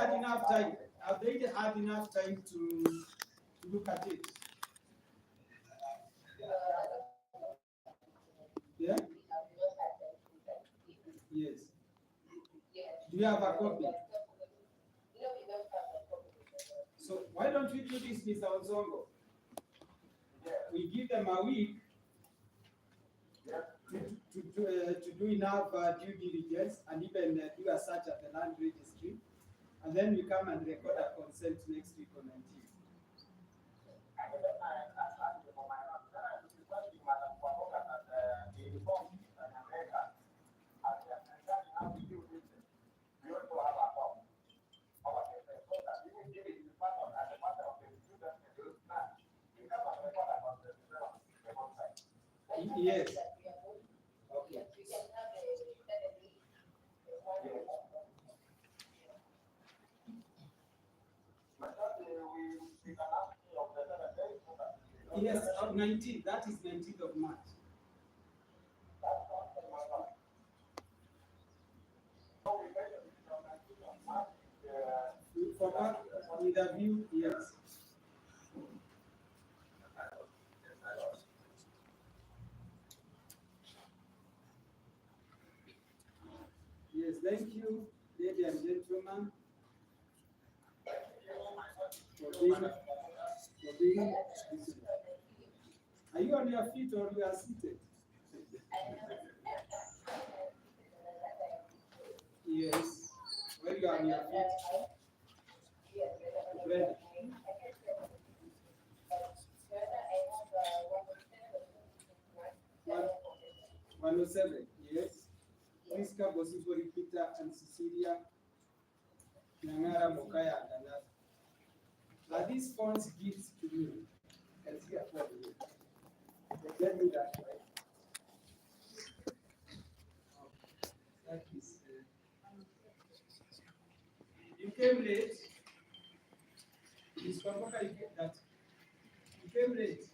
had enough time? Have they had enough time to look at it? Yeah? Yes. Do you have a copy? So why don't we do this, Mr. Ozongo? We give them a week to do enough due diligence and even do a search at the land registry, and then we come and record a consent next week on 19th. Yes. Okay. Yes, 19th. That is 19th of March. For that, with a view, yes. Yes, thank you, ladies and gentlemen, for being listening. Are you on your feet or you are seated? Yes. When you are on your feet. Ready. 107, yes. Priska Bosifori Peter and Cecilia Nyangara Mokaya and another. Are these funds gifts to me? You can see a photo here. They gave me that, right? That is. You came late. Miss Papoka, you get that. You came late.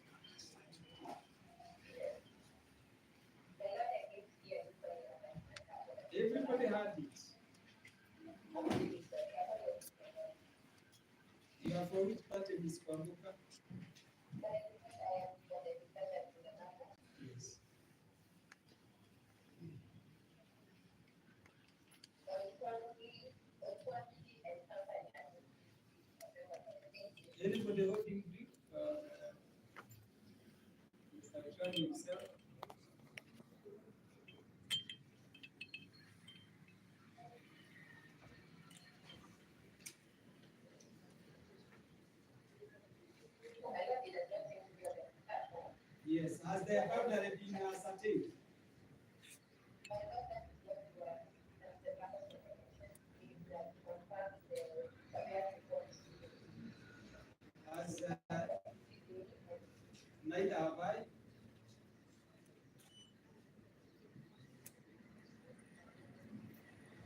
Everybody had it. You are for which party, Miss Papoka? Yes. Anybody holding brief? Mr. Rishani himself. Yes, as the boundary being ascertained. As neither have I.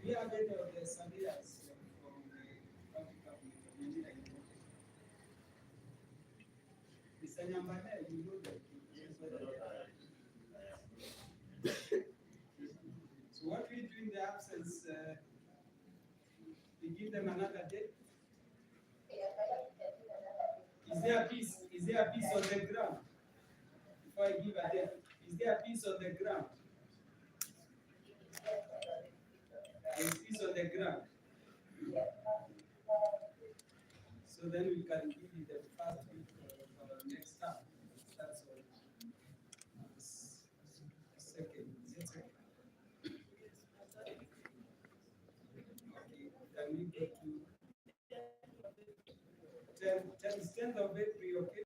We are made of the surveyors from the county government. Mr. Nyambane, you know that. So what we do in the absence, we give them another day. Is there a piece? Is there a piece on the ground? Before I give a date, is there a piece on the ground? There's a piece on the ground. So then we can give you the first week of next time. That's all. Second. Is it second? Okay. Can we go to 10th of April, okay?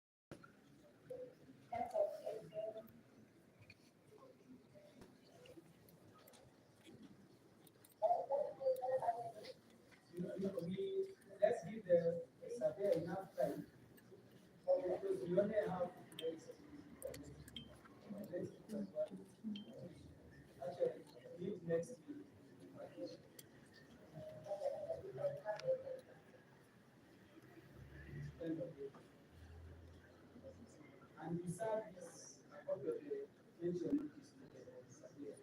Let's give the survey enough time because we only have actually leave next week. And we serve this a copy of the pension notice to the surveyor.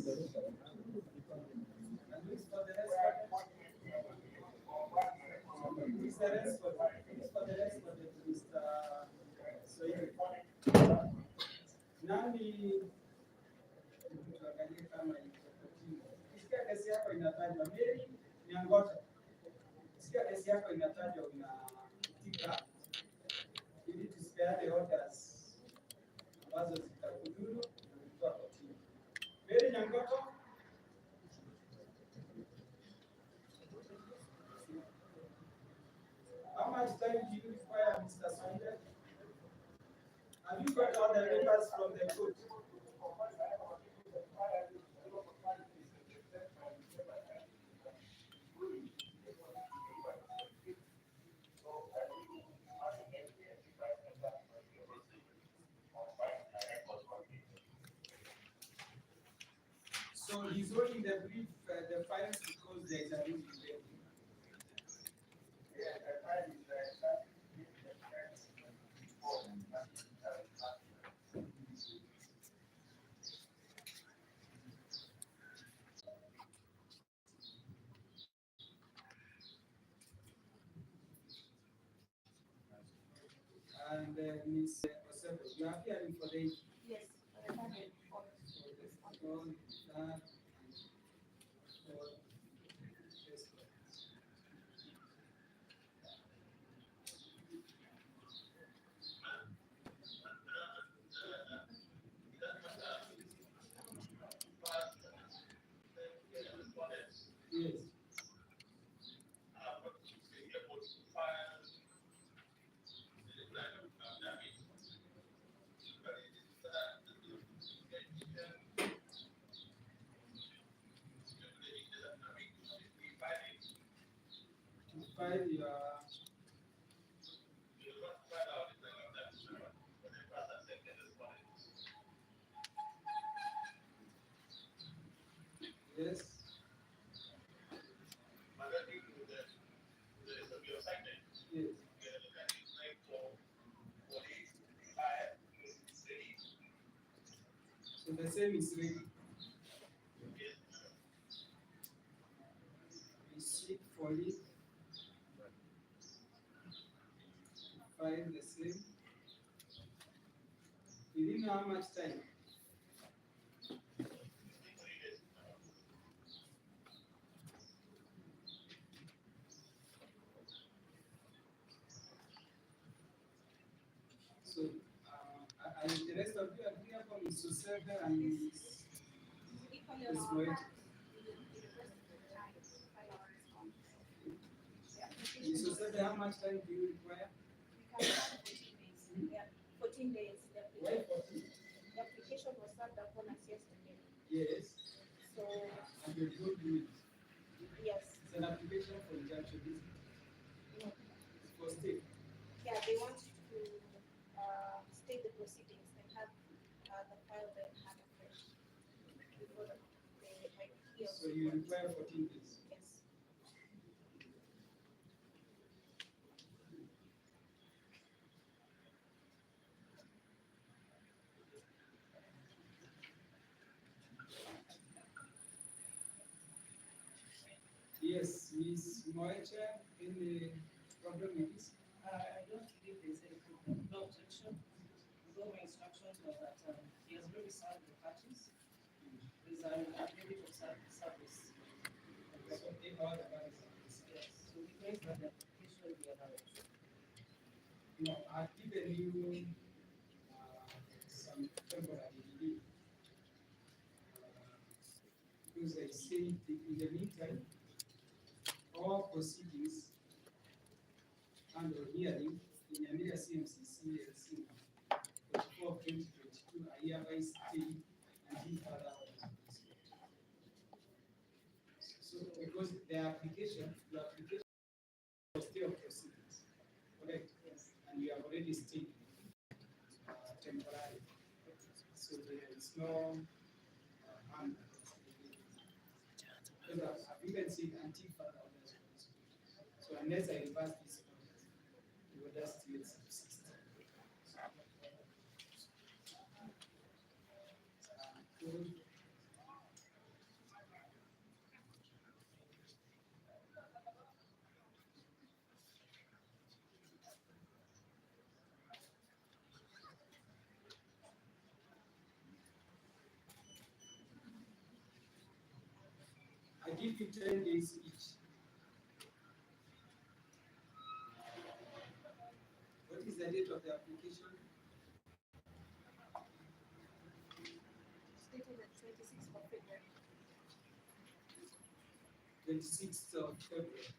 And who's for the rest for who's the rest for who's for the rest for the Mr. Swahili? Nani tuangalie kama iko kotini. Ukisikia kesi yako inatajwa Mary Nyangota, ukisikia kesi yako inatajwa unatika ili tusipeane orders ambazo zitakudhuru na kutoa kotini. Mary Nyangoto, how much time do you require, Mr. Swahili? Have you got all the papers from the court? So he's holding the brief, the files because there is a brief there. And Ms. Osebo, you are appearing for the Yes, for the family. all that for this. 5, you are yes. Yes. So the same is ready. We seek for it. Find the same. You didn't know how much time. So, are the rest of you agree upon Ms. Osebe and Ms. Equally Ms. on our Moeti? part, we request the time to file our response. The application Ms. Osebe, how much time do you require? we can start 14 days. Yeah, 14 days. Why 14? The application was served upon us yesterday. Yes. So, And you don't do it. yes. It's an application for injunction, isn't it? No. It's for state. Yeah, they want to state the proceedings and have the file then have a fresh before they might hear. So you require 14 days. Yes. Yes, Ms. Moeche, any problem with this? I don't believe there's any problem. No objection. Although my instructions was that he has already served the parties. There's an affidavit of service. So take all the parties. Yes. So he claims that the application will be allowed. No, I've given you some temporary relief. Because I say in the meantime, all proceedings and or hearing in Nyamira CMCC and SINA 44 of 2022 are hereby stayed until further orders. So because the application for stay of proceedings, correct? Yes. And you have already stayed temporarily. So there is no harm. Because I've even seen until further orders. So unless I reverse this order, you will just still subsist. give you 10 days each. What is the date of the application? Stated at 26th of February. 26th of February.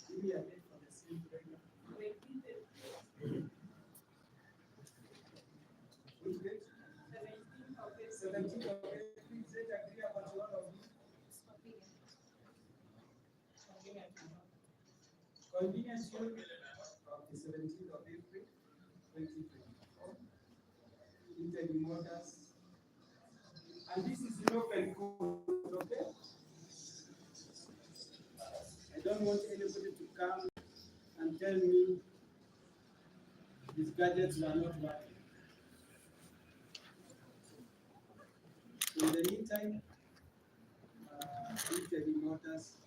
Give me a date for the same program. Which date? 17th of April. Please let agree about one of you. Convenience you of the 17th of April 2024. Interim orders. And this is an open code, okay? I don't want anybody to come and tell me these gadgets are not working. In the meantime, interim orders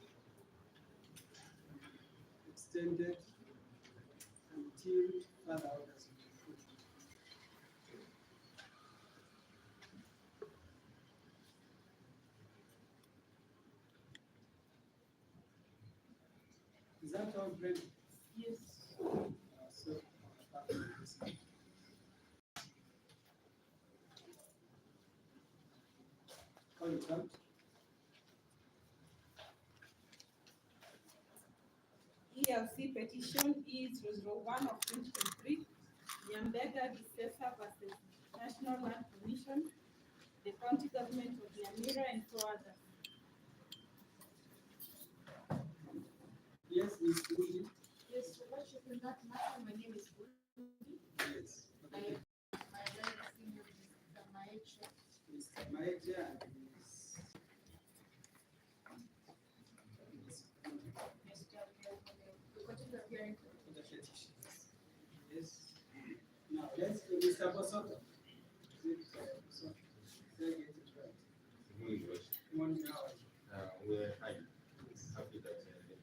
extended until further orders. Is that all ready? Yes. So, how you come? ELC petition is 001 of 2023, Nyambega Disesa versus National Land Commission, the county government of Nyamira, and so others. Yes, Ms. Bundi. Yes, Your Worship, in that matter, my name is Bundi. Yes. I am my lawyer senior Mr. Maecha. Mr. Maecha and Ms. Continue appearing. For the petition. Yes. Now, let's go, Mr. Bosoto. So, say it right. Good morning, how are you? We're happy that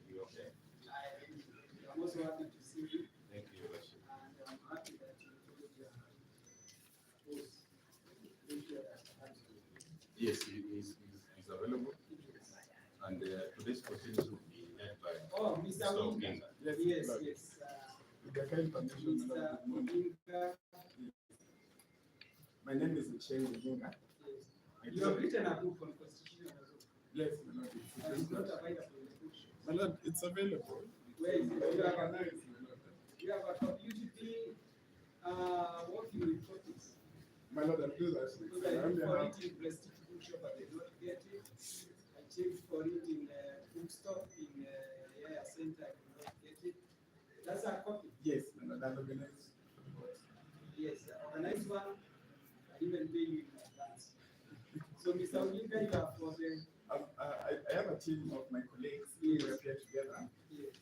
you're okay. I'm also happy to see you, Thank you, Your Worship. and I'm happy that you told your host. Yes, he's available, and today's proceedings will be led by Oh, Mr. Mr. Winka. Oginga. Yes, yes. With your kind permission, Mr. Winka. my name is Michelle Oginga. Yes. You have written a book on constitution as well. Yes, my lord. And it's not available in the bookshop. My lord, it's available. Where is it? You have a, Nice, you have a beautifully working with copies. my lord, I'll do that. Because I looked for it in Prestige Bookshop, I did not get it. I checked for it in bookstore in Yaya Center, I did not get it. That's a copy. Yes, my lord, I'll organize. Yes, the organized one, I even pay you in advance. So, Mr. Oginga, you are for the, I have a team of my colleagues Yes. who appear together. yes,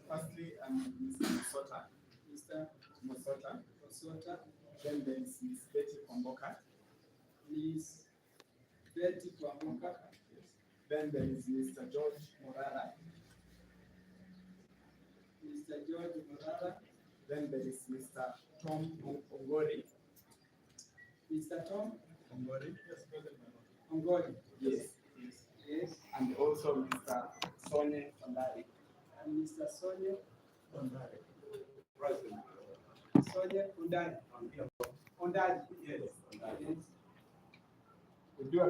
Firstly, I'm Mr. Musota. Mr. Musota. Osota, Then there is Miss Betty Kwamboka. Ms. Betty Kwamuka, Then there is Mr. George Morara. Mr. George Morara, Then there is Mr. Tom Ongori. Mr. Tom Ongori. Ongoli. Yes. Yes, And also Mr. Sonia Ondari. and Mr. Sonia, President. Sonia Undani. Ondani. Yes. Yes. We do